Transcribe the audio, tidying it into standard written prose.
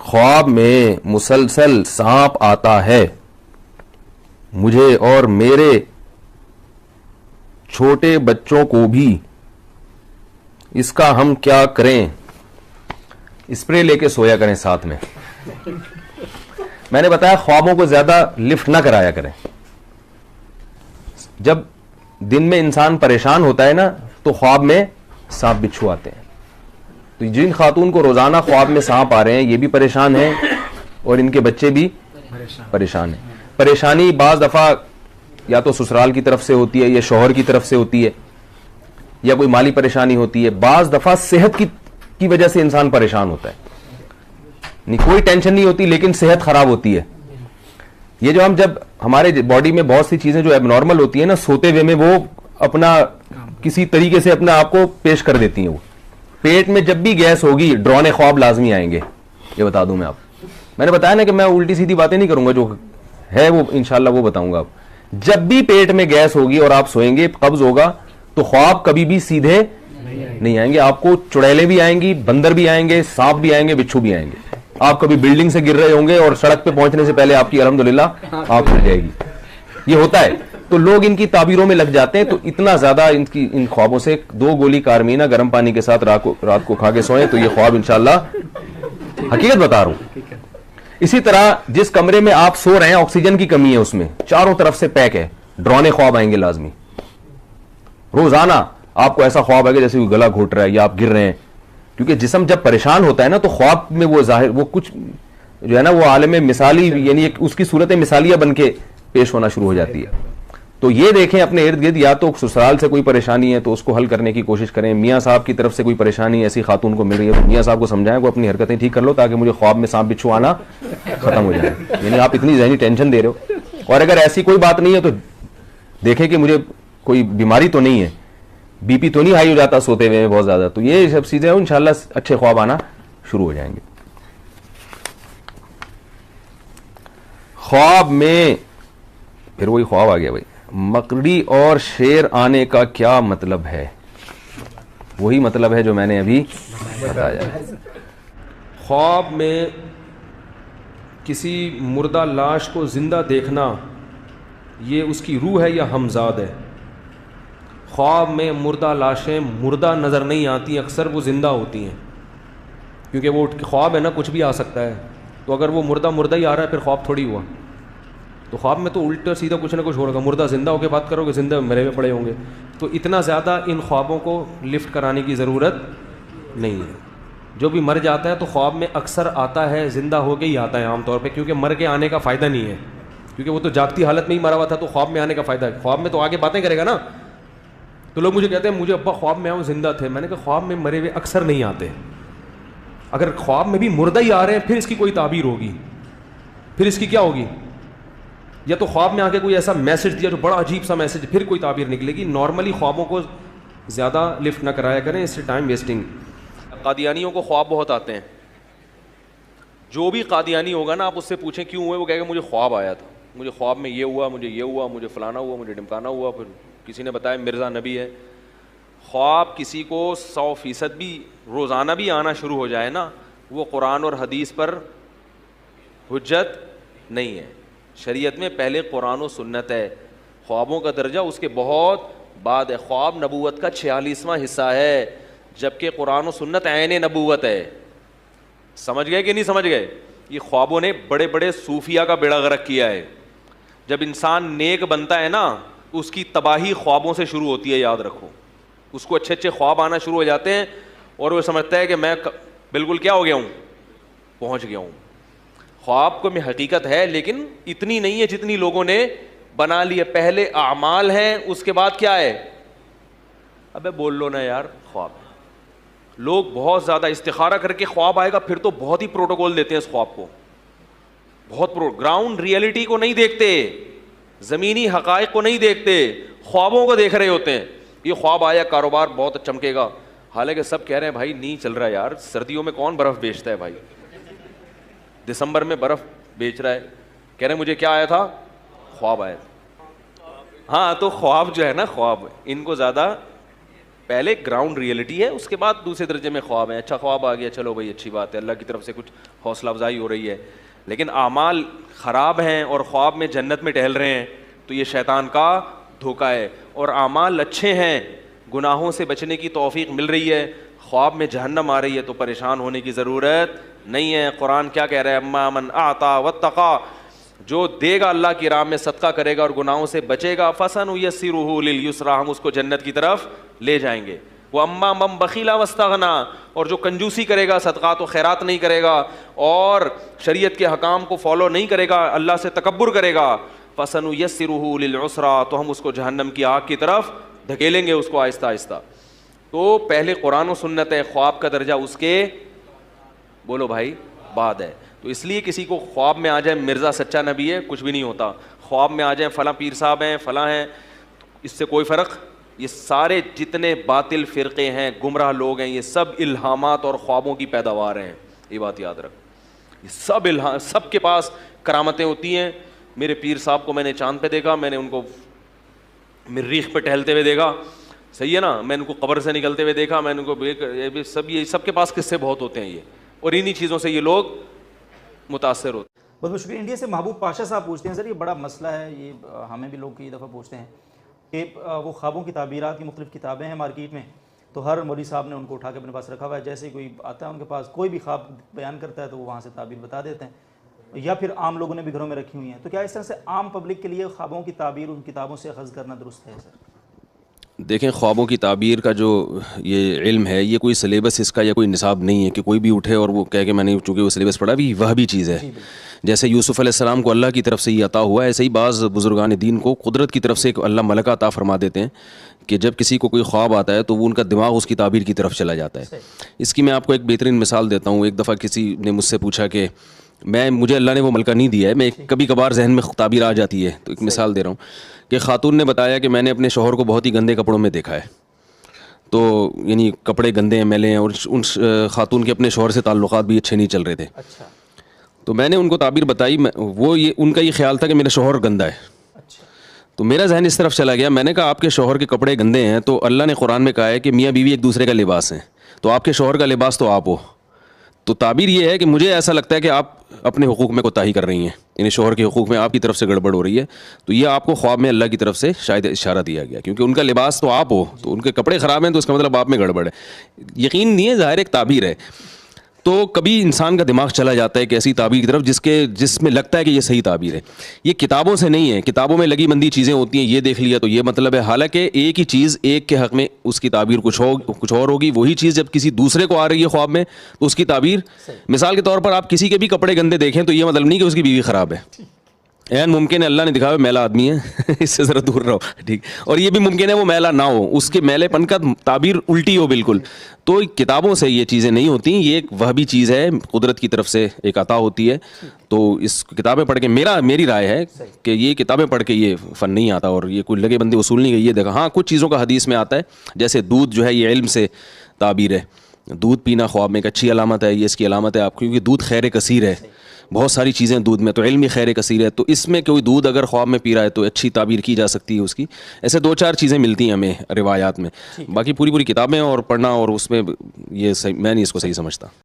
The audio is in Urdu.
خواب میں مسلسل سانپ آتا ہے مجھے اور میرے چھوٹے بچوں کو بھی، اس کا ہم کیا کریں؟ اسپرے لے کے سویا کریں ساتھ میں. میں نے بتایا خوابوں کو زیادہ لفٹ نہ کرایا کریں. جب دن میں انسان پریشان ہوتا ہے نا تو خواب میں سانپ بچھو آتے ہیں. تو جن خاتون کو روزانہ خواب میں سانپ آ رہے ہیں یہ بھی پریشان ہیں اور ان کے بچے بھی پریشان ہیں. پریشانی بعض دفعہ یا تو سسرال کی طرف سے ہوتی ہے یا شوہر کی طرف سے ہوتی ہے یا کوئی مالی پریشانی ہوتی ہے. بعض دفعہ صحت کی وجہ سے انسان پریشان ہوتا ہے. نہیں کوئی ٹینشن نہیں ہوتی لیکن صحت خراب ہوتی ہے. یہ جو جب ہمارے باڈی میں بہت سی چیزیں جو ایب نارمل ہوتی ہیں نا سوتے ہوئے میں وہ اپنا کسی طریقے سے اپنے آپ کو پیش کر دیتی ہیں. وہ پیٹ میں جب بھی گیس ہوگی ڈرانے خواب لازمی آئیں گے. یہ بتا دوں میں آپ، میں نے بتایا نا کہ میں الٹی سیدھی باتیں نہیں کروں گا، جو ہے وہ انشاءاللہ وہ بتاؤں گا. جب بھی پیٹ میں گیس ہوگی اور آپ سوئیں گے قبض ہوگا تو خواب کبھی بھی سیدھے نہیں آئیں گے. آپ کو چڑیلیں بھی آئیں گی، بندر بھی آئیں گے، سانپ بھی آئیں گے، بچھو بھی آئیں گے. آپ کبھی بلڈنگ سے گر رہے ہوں گے اور سڑک پہ پہنچنے سے پہلے آپ کی الحمدللہ آنکھ کھل جائے گی. یہ ہوتا ہے. تو لوگ ان کی تعبیروں میں لگ جاتے ہیں. تو اتنا زیادہ ان خوابوں سے 2 گولی کارمینہ گرم پانی کے ساتھ رات کو کھا کے سوئیں تو یہ خواب انشاءاللہ حقیقت بتا رہا ہوں. اسی طرح جس کمرے میں آپ سو رہے ہیں آکسیجن کی کمی ہے، اس میں چاروں طرف سے پیک ہے، ڈرانے خواب آئیں گے لازمی. روزانہ آپ کو ایسا خواب آئے گا جیسے گلا گھوٹ رہا ہے یا آپ گر رہے ہیں. کیونکہ جسم جب پریشان ہوتا ہے نا تو خواب میں وہ ظاہر وہ کچھ جو ہے نا وہ عالم مثالی یعنی اس کی صورت مثالیہ بن کے پیش ہونا شروع ہو جاتی ہے. تو یہ دیکھیں اپنے ارد گرد یا تو سسرال سے کوئی پریشانی ہے تو اس کو حل کرنے کی کوشش کریں. میاں صاحب کی طرف سے کوئی پریشانی ایسی خاتون کو مل رہی ہے تو میاں صاحب کو سمجھائیں وہ اپنی حرکتیں ٹھیک کر لو تاکہ مجھے خواب میں سانپ بچھو آنا ختم ہو جائے. یعنی آپ اتنی ذہنی ٹینشن دے رہے ہو. اور اگر ایسی کوئی بات نہیں ہے تو دیکھیں کہ مجھے کوئی بیماری تو نہیں ہے، بی پی تو نہیں ہائی ہو جاتا سوتے ہوئے بہت زیادہ. تو یہ سب چیزیں انشاءاللہ اچھے خواب آنا شروع ہو جائیں گے. خواب میں پھر وہی خواب آ گیا بھائی، مکڑی اور شیر آنے کا کیا مطلب ہے؟ وہی مطلب ہے جو میں نے ابھی بتایا. خواب میں کسی مردہ لاش کو زندہ دیکھنا یہ اس کی روح ہے یا ہمزاد ہے؟ خواب میں مردہ لاشیں مردہ نظر نہیں آتی، اکثر وہ زندہ ہوتی ہیں کیونکہ وہ خواب ہے نا کچھ بھی آ سکتا ہے. تو اگر وہ مردہ ہی آ رہا ہے پھر خواب تھوڑی ہوا. تو خواب میں تو الٹا سیدھا کچھ نہ کچھ ہو رہا. مردہ زندہ ہو کے بات کرو گے، زندہ مرے ہوئے پڑے ہوں گے. تو اتنا زیادہ ان خوابوں کو لفٹ کرانے کی ضرورت نہیں ہے. جو بھی مر جاتا ہے تو خواب میں اکثر آتا ہے زندہ ہو کے ہی آتا ہے عام طور پہ، کیونکہ مر کے آنے کا فائدہ نہیں ہے. کیونکہ وہ تو جاگتی حالت میں ہی مرا ہوا تھا تو خواب میں آنے کا فائدہ ہے. خواب میں تو آگے باتیں کرے گا نا. تو لوگ مجھے کہتے ہیں مجھے ابا خواب میں آؤں زندہ تھے. میں نے کہا خواب میں مرے ہوئے اکثر نہیں آتے. اگر خواب میں بھی مردہ ہی آ رہے ہیں پھر اس کی کوئی تعبیر ہوگی، پھر اس کی کیا ہوگی؟ یا تو خواب میں آ کے کوئی ایسا میسج دیا جو بڑا عجیب سا میسج، پھر کوئی تعبیر نکلے گی. نارملی خوابوں کو زیادہ لفٹ نہ کرایا کریں، اس سے ٹائم ویسٹنگ. قادیانیوں کو خواب بہت آتے ہیں. جو بھی قادیانی ہوگا نا آپ اس سے پوچھیں کیوں ہوئے، وہ کہے گا مجھے خواب آیا تھا، مجھے خواب میں یہ ہوا، مجھے یہ ہوا، مجھے فلانا ہوا، مجھے ڈمکانا ہوا. پھر کسی نے بتایا مرزا نبی ہے. خواب کسی کو 100% بھی روزانہ بھی آنا شروع ہو جائے نا وہ قرآن اور حدیث پر حجت نہیں ہے. شریعت میں پہلے قرآن و سنت ہے، خوابوں کا درجہ اس کے بہت بعد ہے. خواب نبوت کا 46واں حصہ ہے جبکہ قرآن و سنت عین نبوت ہے. سمجھ گئے کہ نہیں سمجھ گئے؟ یہ خوابوں نے بڑے بڑے صوفیہ کا بیڑا غرق کیا ہے. جب انسان نیک بنتا ہے نا اس کی تباہی خوابوں سے شروع ہوتی ہے. یاد رکھو، اس کو اچھے اچھے خواب آنا شروع ہو جاتے ہیں اور وہ سمجھتا ہے کہ میں بالکل کیا ہو گیا ہوں، پہنچ گیا ہوں. خواب کو میں حقیقت ہے لیکن اتنی نہیں ہے جتنی لوگوں نے بنا لی ہے. پہلے اعمال ہیں اس کے بعد کیا ہے؟ ابے بول لو نا یار. خواب لوگ بہت زیادہ استخارہ کر کے خواب آئے گا پھر تو بہت ہی پروٹوکول دیتے ہیں اس خواب کو، بہت گراؤنڈ ریئلٹی کو نہیں دیکھتے، زمینی حقائق کو نہیں دیکھتے، خوابوں کو دیکھ رہے ہوتے ہیں. یہ خواب آیا کاروبار بہت چمکے گا، حالانکہ سب کہہ رہے ہیں بھائی نہیں چل رہا یار. سردیوں میں کون برف بیچتا ہے بھائی؟ دسمبر میں برف بیچ رہا ہے. کہہ رہے ہیں مجھے کیا آیا تھا؟ خواب آیا تھا. ہاں تو خواب جو ہے نا، خواب ان کو زیادہ پہلے گراؤنڈ ریئلٹی ہے, اس کے بعد دوسرے درجے میں خواب ہیں. اچھا خواب آ گیا, چلو بھائی اچھی بات ہے, اللہ کی طرف سے کچھ حوصلہ افزائی ہو رہی ہے. لیکن اعمال خراب ہیں اور خواب میں جنت میں ٹہل رہے ہیں تو یہ شیطان کا دھوکہ ہے. اور اعمال اچھے ہیں, گناہوں سے بچنے کی توفیق مل رہی ہے, خواب میں جہنم آ رہی ہے تو پریشان ہونے کی ضرورت نہیں ہے. قرآن کیا کہہ رہا ہے؟ اما من اعطا واتقا, جو دے گا اللہ کی راہ میں, صدقہ کرے گا اور گناہوں سے بچے گا, فسنیسرہ للیسرا, ہم اس کو جنت کی طرف لے جائیں گے. وہ اما من بخیل واستغنا, اور جو کنجوسی کرے گا, صدقات و خیرات نہیں کرے گا اور شریعت کے حکام کو فالو نہیں کرے گا, اللہ سے تکبر کرے گا, فسنیسرہ للعسرا, تو ہم اس کو جہنم کی آگ کی طرف دھکیلیں گے اس کو آہستہ آہستہ. تو پہلے قرآن و سنت ہے, خواب کا درجہ اس کے بولو بھائی بعد ہے. تو اس لیے کسی کو خواب میں آ جائے مرزا سچا نبی ہے, کچھ بھی نہیں ہوتا. خواب میں آ جائیں فلاں پیر صاحب ہیں, فلاں ہیں, اس سے کوئی فرق. یہ سارے جتنے باطل فرقے ہیں, گمراہ لوگ ہیں, یہ سب الہامات اور خوابوں کی پیداوار ہیں. یہ بات یاد رکھ, یہ سب سب کے پاس کرامتیں ہوتی ہیں. میرے پیر صاحب کو میں نے چاند پہ دیکھا, میں نے ان کو مریخ پہ ٹہلتے ہوئے دیکھا, صحیح ہے نا, میں نے ان کو قبر سے نکلتے ہوئے دیکھا, میں نے ان کو یہ سب کے پاس قصے بہت ہوتے ہیں یہ, اور انہی چیزوں سے یہ لوگ متاثر ہوتے ہیں. بہت بہت شکریہ. انڈیا سے محبوب پاشا صاحب پوچھتے ہیں, سر یہ بڑا مسئلہ ہے, یہ ہمیں بھی لوگ کئی دفعہ پوچھتے ہیں کہ وہ خوابوں کی تعبیرات کی مختلف کتابیں ہیں مارکیٹ میں, تو ہر مولوی صاحب نے ان کو اٹھا کے اپنے پاس رکھا ہوا ہے. جیسے کوئی آتا ہے ان کے پاس, کوئی بھی خواب بیان کرتا ہے تو وہ وہاں سے تعبیر بتا دیتے ہیں, یا پھر عام لوگوں نے بھی گھروں میں رکھی ہوئی ہیں. تو کیا اس طرح سے عام پبلک کے لیے خوابوں کی تعبیر ان کتابوں سے اخذ کرنا درست ہے سر؟ دیکھیں, خوابوں کی تعبیر کا جو یہ علم ہے, یہ کوئی سلیبس اس کا یا کوئی نصاب نہیں ہے کہ کوئی بھی اٹھے اور وہ کہہ کہ میں نے چونکہ وہ سلیبس پڑھا بھی, وہ بھی چیز ہے. جیسے یوسف علیہ السلام کو اللہ کی طرف سے یہ عطا ہوا ہے, ایسے ہی بعض بزرگان دین کو قدرت کی طرف سے ایک اللہ ملکہ عطا فرما دیتے ہیں کہ جب کسی کو کوئی خواب آتا ہے تو وہ ان کا دماغ اس کی تعبیر کی طرف چلا جاتا ہے. اس کی میں آپ کو ایک بہترین مثال دیتا ہوں. ایک دفعہ کسی نے مجھ سے پوچھا کہ مجھے اللہ نے وہ ملکہ نہیں دیا ہے, میں کبھی کبھار ذہن میں تعبیر آ جاتی ہے, تو ایک مثال دے رہا ہوں کہ خاتون نے بتایا کہ میں نے اپنے شوہر کو بہت ہی گندے کپڑوں میں دیکھا ہے. تو یعنی کپڑے گندے ہیں, میلے ہیں, اور ان خاتون کے اپنے شوہر سے تعلقات بھی اچھے نہیں چل رہے تھے. تو میں نے ان کو تعبیر بتائی, وہ یہ ان کا یہ خیال تھا کہ میرا شوہر گندا ہے. تو میرا ذہن اس طرف چلا گیا, میں نے کہا آپ کے شوہر کے کپڑے گندے ہیں تو اللہ نے قرآن میں کہا ہے کہ میاں بیوی ایک دوسرے کا لباس ہیں, تو آپ کے شوہر کا لباس تو آپ ہو. تو تعبیر یہ ہے کہ مجھے ایسا لگتا ہے کہ آپ اپنے حقوق میں کوتاہی کر رہی ہیں, یعنی شوہر کے حقوق میں آپ کی طرف سے گڑبڑ ہو رہی ہے. تو یہ آپ کو خواب میں اللہ کی طرف سے شاید اشارہ دیا گیا, کیونکہ ان کا لباس تو آپ ہو, تو ان کے کپڑے خراب ہیں تو اس کا مطلب آپ میں گڑبڑ ہے. یقین نہیں ہے, ظاہر ایک تعبیر ہے. تو کبھی انسان کا دماغ چلا جاتا ہے ایک ایسی تعبیر کی طرف جس میں لگتا ہے کہ یہ صحیح تعبیر ہے. یہ کتابوں سے نہیں ہے, کتابوں میں لگی بندی چیزیں ہوتی ہیں, یہ دیکھ لیا تو یہ مطلب ہے. حالانکہ ایک ہی چیز ایک کے حق میں اس کی تعبیر کچھ اور ہوگی. وہی چیز جب کسی دوسرے کو آ رہی ہے خواب میں تو اس کی تعبیر, مثال کے طور پر آپ کسی کے بھی کپڑے گندے دیکھیں تو یہ مطلب نہیں کہ اس کی بیوی خراب ہے. این ممکن ہے اللہ نے دکھا ہوا میلا آدمی ہے, اس سے ذرا دور رہو, ٹھیک. اور یہ بھی ممکن ہے وہ میلا نہ ہو, اس کے میلے پن کا تعبیر الٹی ہو بالکل. تو کتابوں سے یہ چیزیں نہیں ہوتی, یہ ایک وہبی چیز ہے, قدرت کی طرف سے ایک عطا ہوتی ہے. تو اس کتابیں پڑھ کے میری رائے ہے کہ یہ کتابیں پڑھ کے یہ فن نہیں آتا, اور یہ کوئی لگے بندے اصول نہیں گئی. یہ دیکھا, ہاں کچھ چیزوں کا حدیث میں آتا ہے, جیسے دودھ جو ہے یہ علم سے تعبیر ہے. دودھ پینا خواب میں ایک اچھی علامت ہے, یہ اس کی علامت ہے آپ کو, کیونکہ دودھ خیر کثیر ہے, بہت ساری چیزیں دودھ میں, تو علم ہی خیر کثیر ہے. تو اس میں کوئی دودھ اگر خواب میں پی رہا ہے تو اچھی تعبیر کی جا سکتی ہے اس کی. ایسے 2-4 چیزیں ملتی ہیں ہمیں روایات میں, باقی پوری کتابیں اور پڑھنا اور اس میں یہ میں نہیں اس کو صحیح سمجھتا.